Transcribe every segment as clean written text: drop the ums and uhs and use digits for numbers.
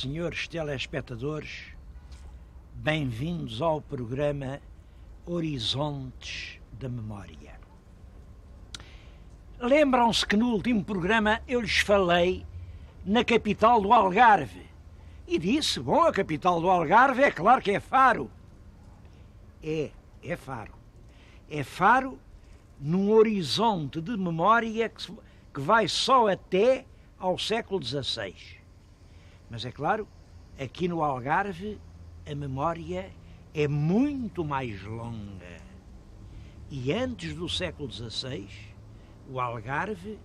senhores telespectadores, bem-vindos ao programa Horizontes da Memória. Lembram-se que no último programa eu lhes falei na capital do Algarve e disse, bom, a capital do Algarve é claro que é Faro. É Faro. É Faro num horizonte de memória que vai só até ao século XVI. Mas é claro, aqui no Algarve a memória é muito mais longa. E antes do século XVI, o Algarve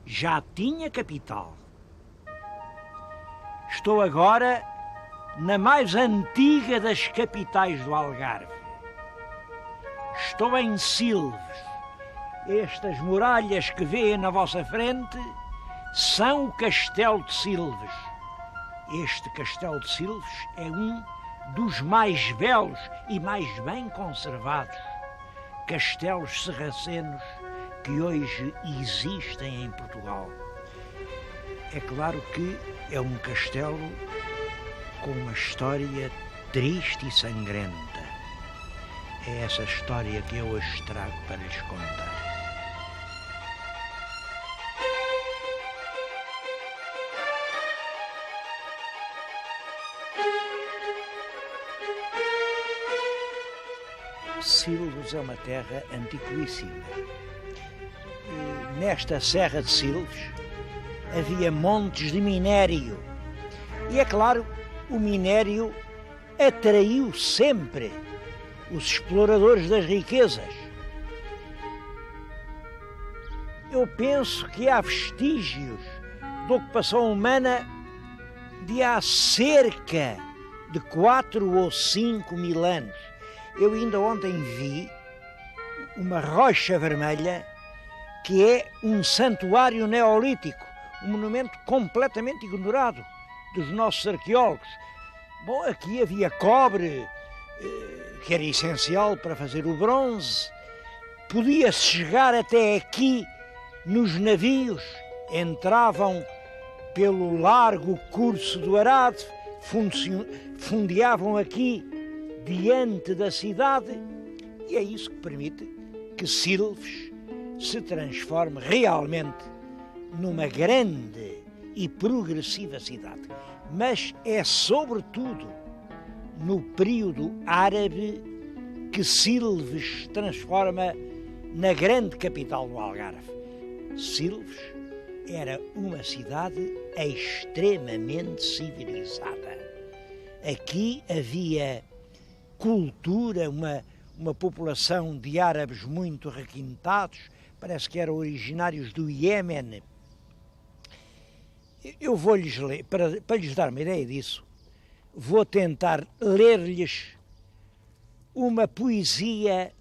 já tinha capital. Estou agora na mais antiga das capitais do Algarve. Estou em Silves. Estas muralhas que vêem na vossa frente são o Castelo de Silves. Este Castelo de Silves é um dos mais belos e mais bem conservados castelos sarracenos que hoje existem em Portugal. É claro que é um castelo com uma história triste e sangrenta. É essa história que eu hoje trago para lhes contar. Silves é uma terra antiquíssima. E nesta Serra de Silves havia montes de minério. E é claro, o minério atraiu sempre os exploradores das riquezas. Eu penso que há vestígios de ocupação humana de há cerca de 4 ou 5 mil anos. Eu ainda ontem vi uma rocha vermelha que é um santuário neolítico, um monumento completamente ignorado dos nossos arqueólogos. Bom, aqui havia cobre, que era essencial para fazer o bronze. Podia-se chegar até aqui nos navios, entravam pelo largo curso do Arado, fundeavam aqui diante da cidade, e é isso que permite que Silves se transforme realmente numa grande e progressiva cidade. Mas é sobretudo no período árabe que Silves se transforma na grande capital do Algarve. Silves era uma cidade extremamente civilizada. Aqui havia cultura, uma população de árabes muito requintados, parece que eram originários do Iêmen. Eu vou-lhes ler, para lhes dar uma ideia disso, vou tentar ler-lhes uma poesia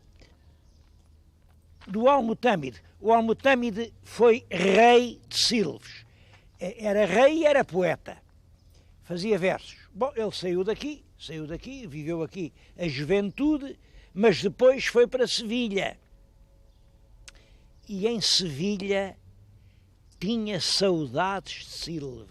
do Al-Mutâmide. O Al-Mutâmide foi rei de Silves. Era rei e era poeta. Fazia versos. Bom, ele saiu daqui, viveu aqui a juventude, mas depois foi para Sevilha. E em Sevilha tinha saudades de Silves.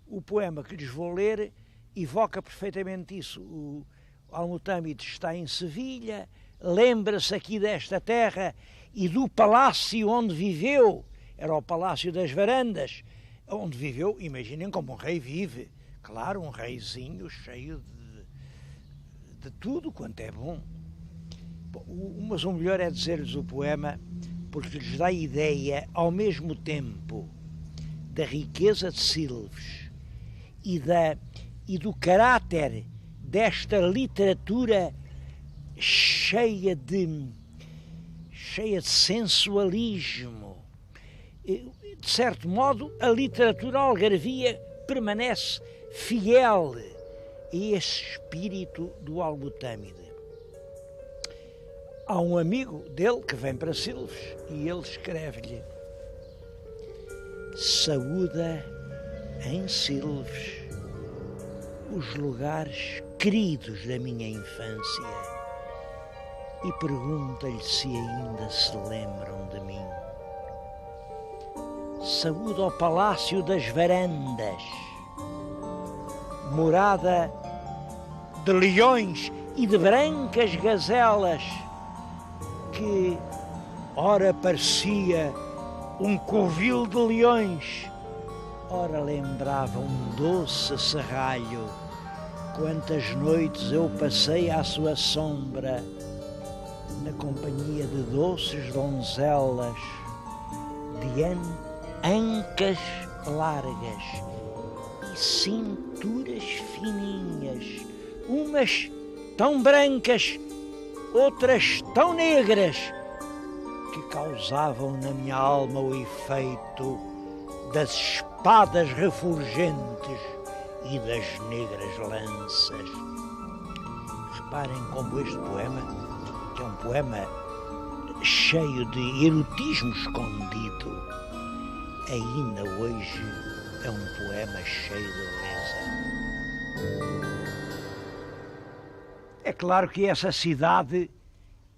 O poema que lhes vou ler evoca perfeitamente isso. O Al-Mutâmide está em Sevilha, lembra-se aqui desta terra e do palácio onde viveu. Era o Palácio das Varandas, onde viveu, imaginem como um rei vive. Claro, um reizinho cheio de tudo quanto é bom. Mas o melhor é dizer-lhes o poema, porque lhes dá ideia, ao mesmo tempo, da riqueza de Silves e do caráter desta literatura cheia de sensualismo. De certo modo, a literatura algarvia permanece fiel a esse espírito do Al-Mutâmide. Há um amigo dele que vem para Silves e ele escreve-lhe: saúda em Silves os lugares queridos da minha infância e pergunta-lhe se ainda se lembram de mim. Saúda ao Palácio das Varandas morada de leões e de brancas gazelas, que ora parecia um covil de leões, ora lembrava um doce serralho. Quantas noites eu passei à sua sombra, na companhia de doces donzelas, de ancas largas e cinturas fininhas, umas tão brancas, outras tão negras, que causavam na minha alma o efeito das espadas refulgentes e das negras lanças. Reparem como este poema, que é um poema cheio de erotismo escondido, ainda hoje é um poema cheio de beleza. É claro que essa cidade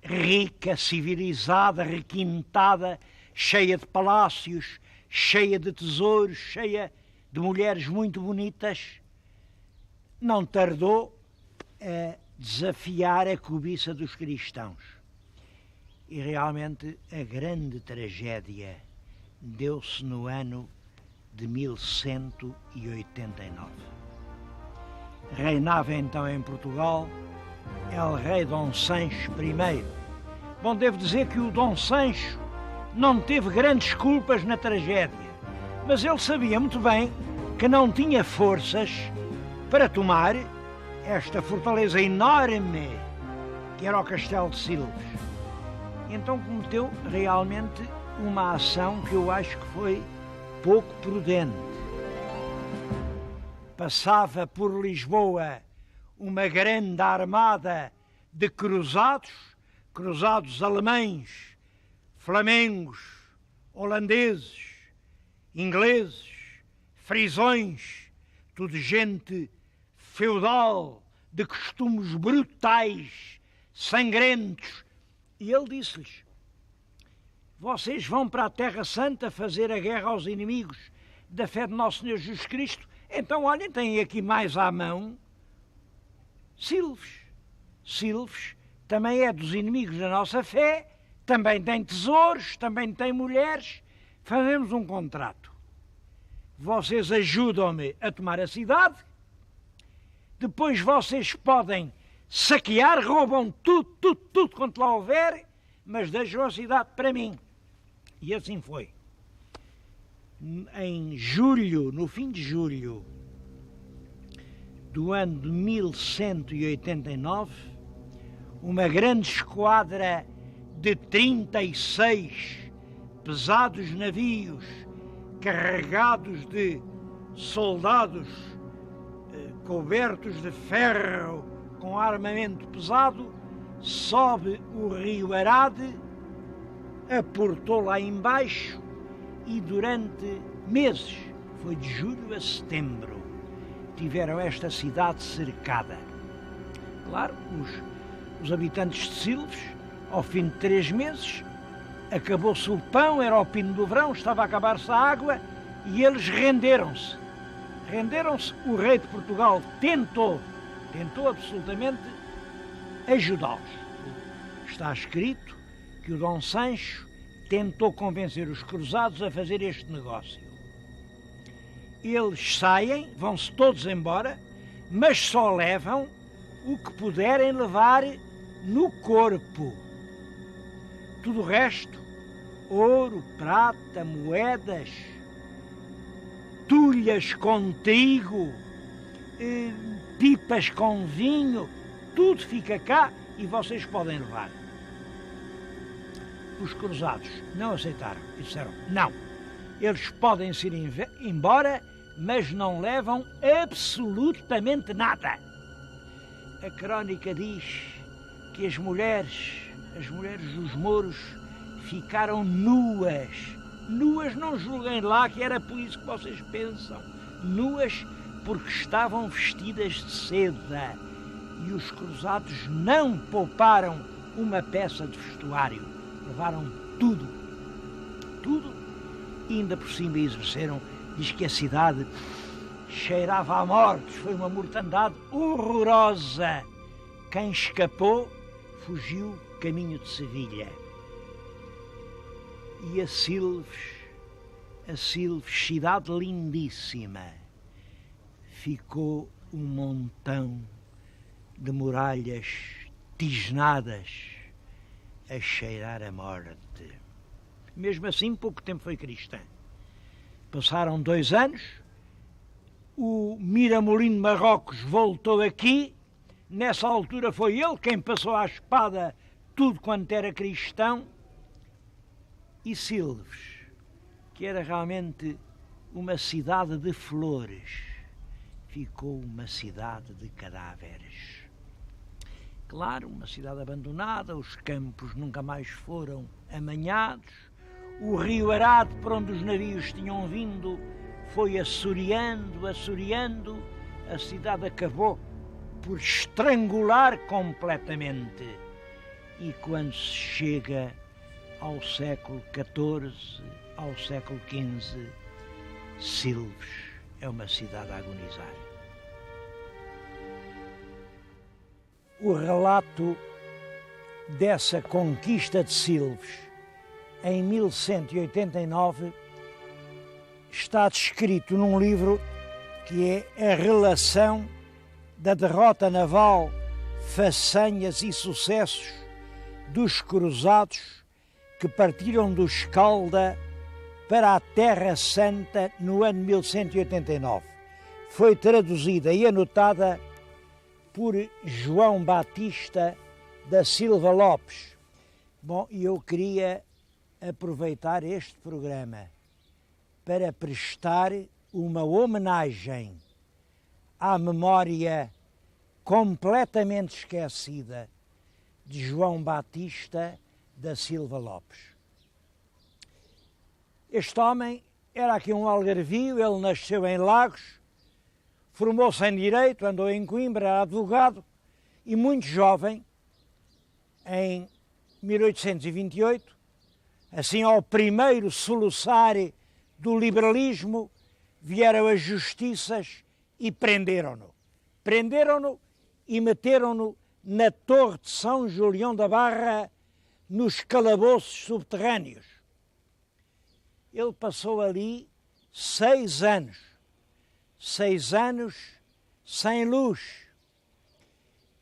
rica, civilizada, requintada, cheia de palácios, cheia de tesouros, cheia de mulheres muito bonitas, não tardou a desafiar a cobiça dos cristãos. E realmente a grande tragédia deu-se no ano de 1189. Reinava então em Portugal El Rei Dom Sancho I. Bom, devo dizer que o Dom Sancho não teve grandes culpas na tragédia, mas ele sabia muito bem que não tinha forças para tomar esta fortaleza enorme que era o Castelo de Silves. Então cometeu realmente uma ação que eu acho que foi pouco prudente. Passava por Lisboa uma grande armada de cruzados alemães, flamengos, holandeses, ingleses, frisões, tudo gente feudal, de costumes brutais, sangrentos. E ele disse-lhes: vocês vão para a Terra Santa fazer a guerra aos inimigos da fé de Nosso Senhor Jesus Cristo? Então, olhem, têm aqui mais à mão Silves. Silves também é dos inimigos da nossa fé, também tem tesouros, também tem mulheres. Fazemos um contrato. Vocês ajudam-me a tomar a cidade, depois vocês podem saquear, roubam tudo quanto lá houver, mas deixam a cidade para mim. E assim foi. Em julho, no fim de julho do ano de 1189, uma grande esquadra de 36 pesados navios carregados de soldados cobertos de ferro com armamento pesado sobe o rio Arade, aportou lá embaixo e durante meses, foi de julho a setembro, tiveram esta cidade cercada. Claro, os habitantes de Silves, ao fim de 3 meses, acabou-se o pão, era o pino do verão, estava a acabar-se a água e eles renderam-se. Renderam-se, o rei de Portugal tentou absolutamente ajudá-los. Está escrito que o Dom Sancho tentou convencer os cruzados a fazer este negócio. Eles saem, vão-se todos embora, mas só levam o que puderem levar no corpo. Tudo o resto, ouro, prata, moedas, tulhas com trigo, pipas com vinho, tudo fica cá e vocês podem levar. Os cruzados não aceitaram e disseram: não, eles podem se ir embora, mas não levam absolutamente nada. A crónica diz que as mulheres dos mouros ficaram nuas. Nuas, não julguem lá que era por isso que vocês pensam. Nuas porque estavam vestidas de seda. E os cruzados não pouparam uma peça de vestuário. Levaram tudo. E ainda por cima exerceram. Diz que a cidade cheirava a morte, foi uma mortandade horrorosa. Quem escapou fugiu caminho de Sevilha. E a Silves, cidade lindíssima, ficou um montão de muralhas tisnadas a cheirar a morte. Mesmo assim, pouco tempo foi cristã. Passaram 2 anos, o Miramolino de Marrocos voltou aqui. Nessa altura foi ele quem passou à espada tudo quanto era cristão. E Silves, que era realmente uma cidade de flores, ficou uma cidade de cadáveres. Claro, uma cidade abandonada, os campos nunca mais foram amanhados, o rio Arado, por onde os navios tinham vindo, foi assoreando, a cidade acabou por estrangular completamente. E quando se chega ao século XIV, ao século XV, Silves é uma cidade a agonizar. O relato dessa conquista de Silves em 1189 está descrito num livro que é a relação da derrota naval, façanhas e sucessos dos cruzados que partiram do Escalda para a Terra Santa no ano 1189. Foi traduzida e anotada por João Batista da Silva Lopes. Bom, e eu queria aproveitar este programa para prestar uma homenagem à memória completamente esquecida de João Batista da Silva Lopes. Este homem era aqui um algarvio, ele nasceu em Lagos, formou-se em Direito, andou em Coimbra, era advogado e muito jovem, em 1828, assim ao primeiro soluçar do liberalismo, vieram as justiças e prenderam-no. Prenderam-no e meteram-no na Torre de São Julião da Barra, nos calabouços subterrâneos. Ele passou ali 6 anos. 6 anos sem luz.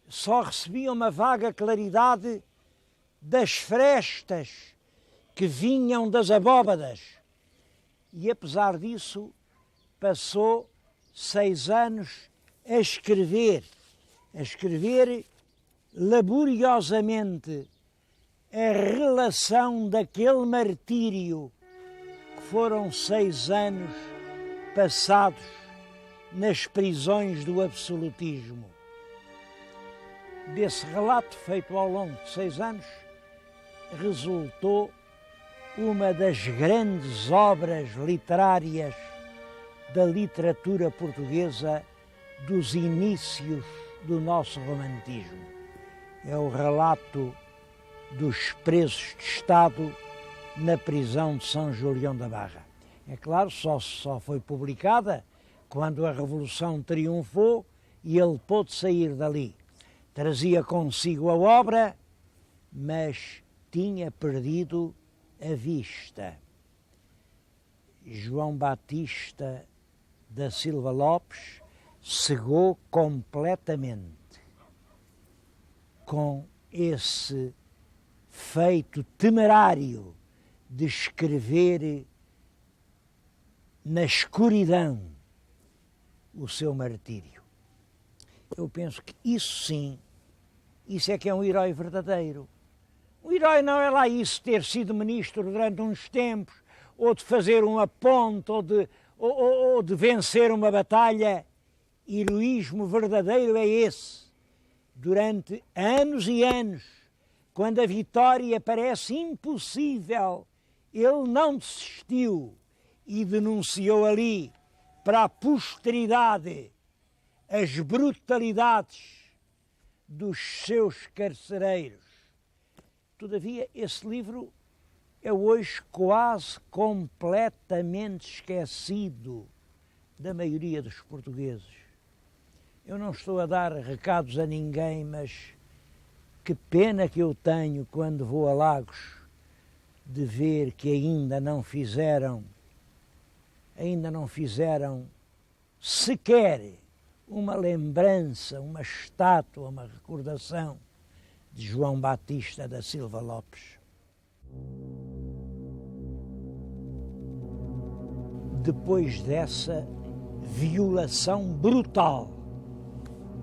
Só recebia uma vaga claridade das frestas que vinham das abóbadas. E apesar disso, passou 6 anos a escrever laboriosamente a relação daquele martírio que foram 6 anos passados nas prisões do absolutismo. Desse relato feito ao longo de 6 anos, resultou uma das grandes obras literárias da literatura portuguesa dos inícios do nosso romantismo. É o relato dos presos de Estado na prisão de São Julião da Barra. É claro, só foi publicada quando a Revolução triunfou e ele pôde sair dali. Trazia consigo a obra, mas tinha perdido a vista. João Batista da Silva Lopes cegou completamente com esse feito temerário de escrever na escuridão o seu martírio. Eu penso que isso sim, isso é que é um herói verdadeiro. Um herói não é lá isso, ter sido ministro durante uns tempos, ou de fazer uma ponte, ou de vencer uma batalha. Heroísmo verdadeiro é esse. Durante anos e anos, quando a vitória parece impossível, ele não desistiu e denunciou ali para a posteridade as brutalidades dos seus carcereiros. Todavia, esse livro é hoje quase completamente esquecido da maioria dos portugueses. Eu não estou a dar recados a ninguém, mas que pena que eu tenho quando vou a Lagos de ver que ainda não fizeram sequer uma lembrança, uma estátua, uma recordação de João Batista da Silva Lopes. Depois dessa violação brutal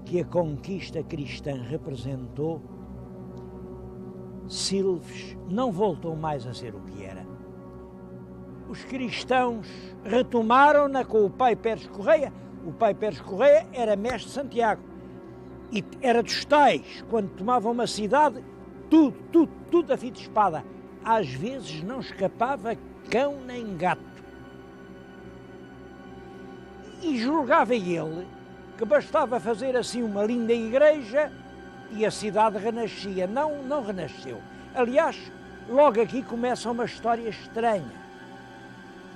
que a conquista cristã representou, Silves não voltou mais a ser o que era. Os cristãos retomaram-na com o pai Pérez Correia. O pai Pérez Correia era mestre de Santiago e era dos tais, quando tomavam uma cidade, tudo a fio de espada. Às vezes não escapava cão nem gato. E julgava ele que bastava fazer assim uma linda igreja e a cidade renascia. Não renasceu. Aliás, logo aqui começa uma história estranha.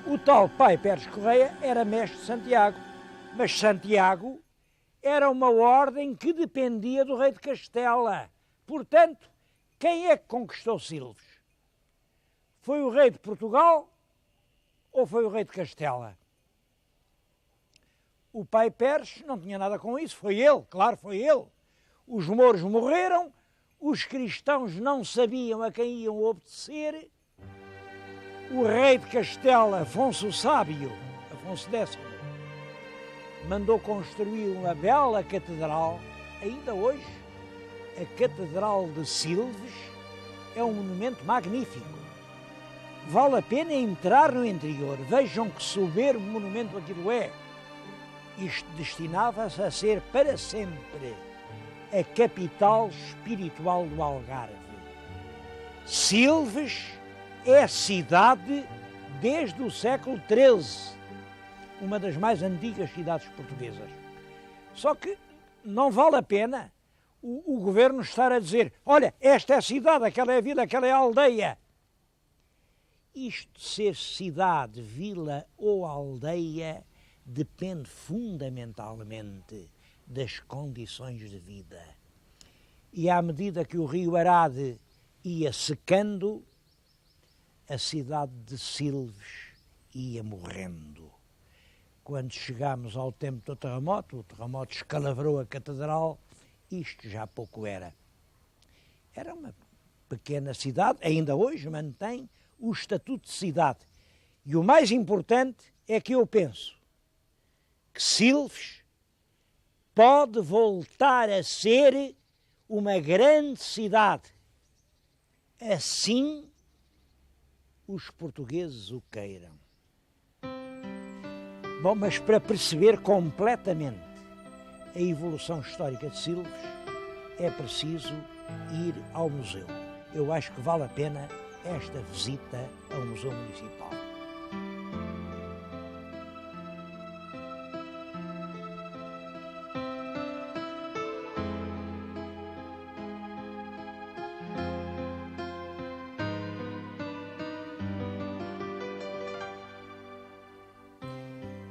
O tal pai Pérez Correia era mestre de Santiago, mas Santiago era uma ordem que dependia do rei de Castela. Portanto, quem é que conquistou Silves? Foi o rei de Portugal ou foi o rei de Castela? O pai Pérez não tinha nada com isso, foi ele, claro, foi ele. Os mouros morreram, os cristãos não sabiam a quem iam obedecer. O rei de Castela, Afonso o Sábio, Afonso X, mandou construir uma bela catedral. Ainda hoje, a Catedral de Silves é um monumento magnífico. Vale a pena entrar no interior. Vejam que soberbo monumento aquilo é. Isto destinava-se a ser para sempre a capital espiritual do Algarve. Silves é cidade desde o século XIII, uma das mais antigas cidades portuguesas. Só que não vale a pena o governo estar a dizer: olha, esta é a cidade, aquela é a vila, aquela é a aldeia. Isto de ser cidade, vila ou aldeia depende fundamentalmente das condições de vida. E à medida que o rio Arade ia secando, a cidade de Silves ia morrendo. Quando chegámos ao tempo do terremoto, o terremoto escalavrou a catedral, isto já pouco era. Era uma pequena cidade, ainda hoje mantém o estatuto de cidade. E o mais importante é que eu penso que Silves pode voltar a ser uma grande cidade. Assim os portugueses o queiram. Bom, mas para perceber completamente a evolução histórica de Silves, é preciso ir ao museu. Eu acho que vale a pena esta visita ao Museu Municipal.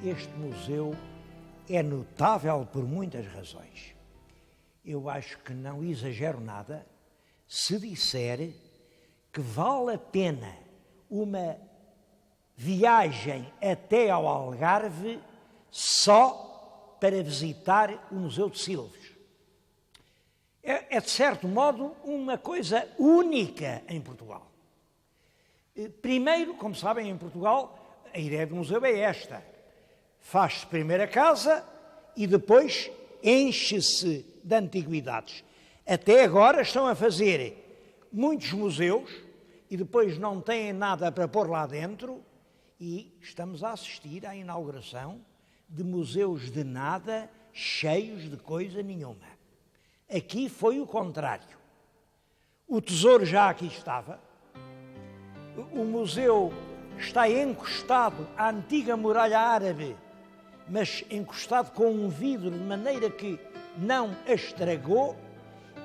Este museu é notável por muitas razões. Eu acho que não exagero nada se disser que vale a pena uma viagem até ao Algarve só para visitar o Museu de Silves. É de certo modo uma coisa única em Portugal. Primeiro, como sabem, em Portugal a ideia do museu é esta: faz-se primeiro a casa e depois enche-se de antiguidades. Até agora estão a fazer muitos museus e depois não têm nada para pôr lá dentro, e estamos a assistir à inauguração de museus de nada, cheios de coisa nenhuma. Aqui foi o contrário. O tesouro já aqui estava, o museu está encostado à antiga muralha árabe, mas encostado com um vidro de maneira que não a estragou,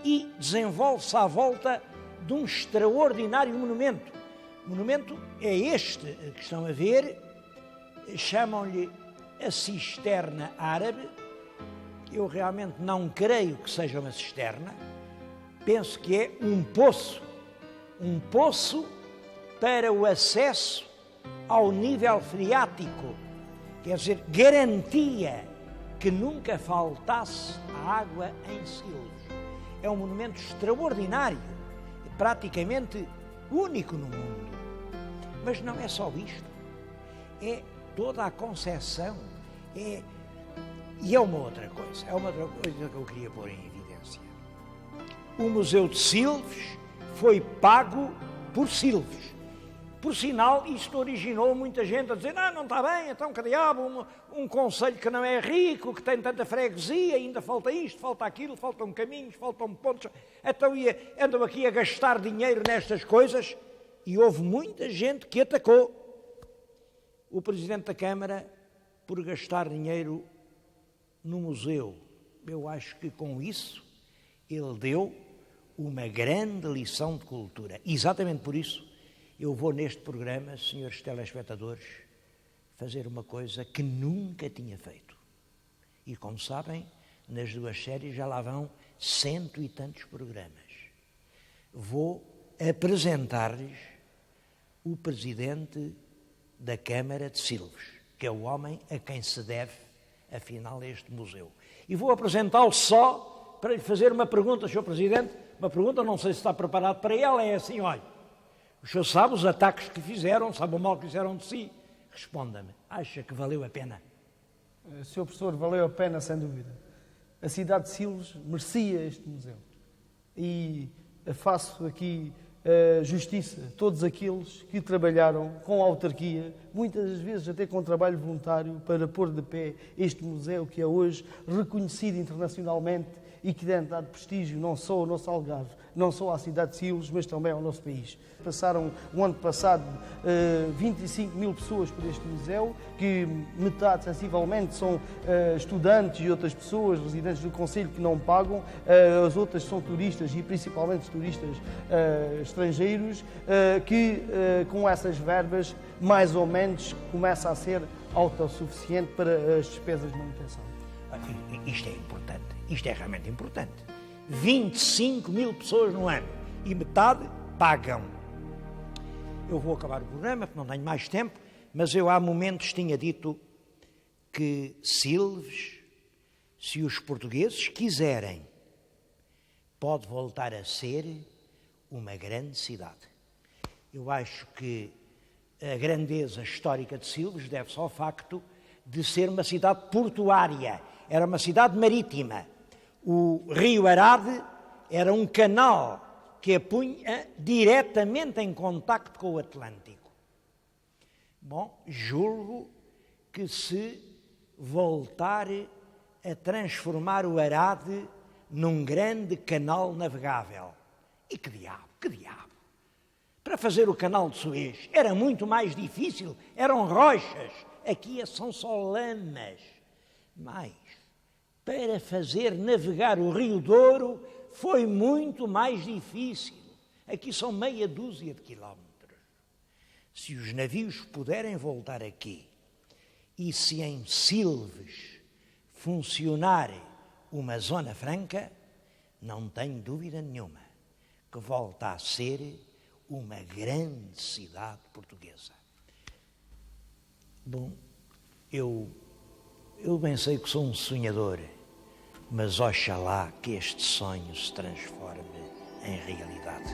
e desenvolve-se à volta de um extraordinário monumento. O monumento é este que estão a ver, chamam-lhe a cisterna árabe. Eu realmente não creio que seja uma cisterna, penso que é um poço para o acesso ao nível freático, quer dizer, garantia que nunca faltasse a água em Silves. É um monumento extraordinário, praticamente único no mundo. Mas não é só isto, é toda a concepção, e é uma outra coisa que eu queria pôr em evidência. O Museu de Silves foi pago por Silves. Por sinal, isto originou muita gente a dizer: não está bem, então que diabo, um concelho que não é rico, que tem tanta freguesia, ainda falta isto, falta aquilo, faltam caminhos, faltam pontos, então andam aqui a gastar dinheiro nestas coisas. E houve muita gente que atacou o Presidente da Câmara por gastar dinheiro no museu. Eu acho que com isso ele deu uma grande lição de cultura. Exatamente por isso eu vou neste programa, senhores telespectadores, fazer uma coisa que nunca tinha feito. E como sabem, nas duas séries já lá vão 100 e tantos programas. Vou apresentar-lhes o Presidente da Câmara de Silves, que é o homem a quem se deve, afinal, este museu. E vou apresentá-lo só para lhe fazer uma pergunta, Sr. Presidente. Uma pergunta, não sei se está preparado para ela, é assim: olha, o senhor sabe os ataques que fizeram, sabe o mal que fizeram de si? Responda-me, acha que valeu a pena? Sr. Professor, valeu a pena, sem dúvida. A cidade de Silves merecia este museu. E faço aqui justiça a todos aqueles que trabalharam com a autarquia, muitas vezes até com trabalho voluntário, para pôr de pé este museu que é hoje reconhecido internacionalmente e que tem dado prestígio não só ao nosso Algarve, não só à cidade de Silves, mas também ao nosso país. Passaram, o ano passado, 25 mil pessoas por este museu, que metade, sensivelmente, são estudantes e outras pessoas, residentes do concelho, que não pagam, as outras são turistas e principalmente turistas estrangeiros, que com essas verbas, mais ou menos, começa a ser autossuficiente para as despesas de manutenção. Isto é importante, isto é realmente importante. 25 mil pessoas no ano e metade pagam. Eu vou acabar o programa porque não tenho mais tempo, mas eu há momentos tinha dito que Silves, se os portugueses quiserem, pode voltar a ser uma grande cidade. Eu acho que a grandeza histórica de Silves deve-se ao facto de ser uma cidade portuária, era uma cidade marítima. O rio Arade era um canal que a punha diretamente em contacto com o Atlântico. Bom, julgo que se voltar a transformar o Arade num grande canal navegável. E que diabo, que diabo! Para fazer o canal de Suez era muito mais difícil, eram rochas, aqui são só lamas. Mas para fazer navegar o Rio Douro foi muito mais difícil. Aqui são meia dúzia de quilómetros. Se os navios puderem voltar aqui e se em Silves funcionar uma zona franca, não tenho dúvida nenhuma que volta a ser uma grande cidade portuguesa. Bom, eu bem sei que sou um sonhador, mas oxalá que este sonho se transforme em realidade.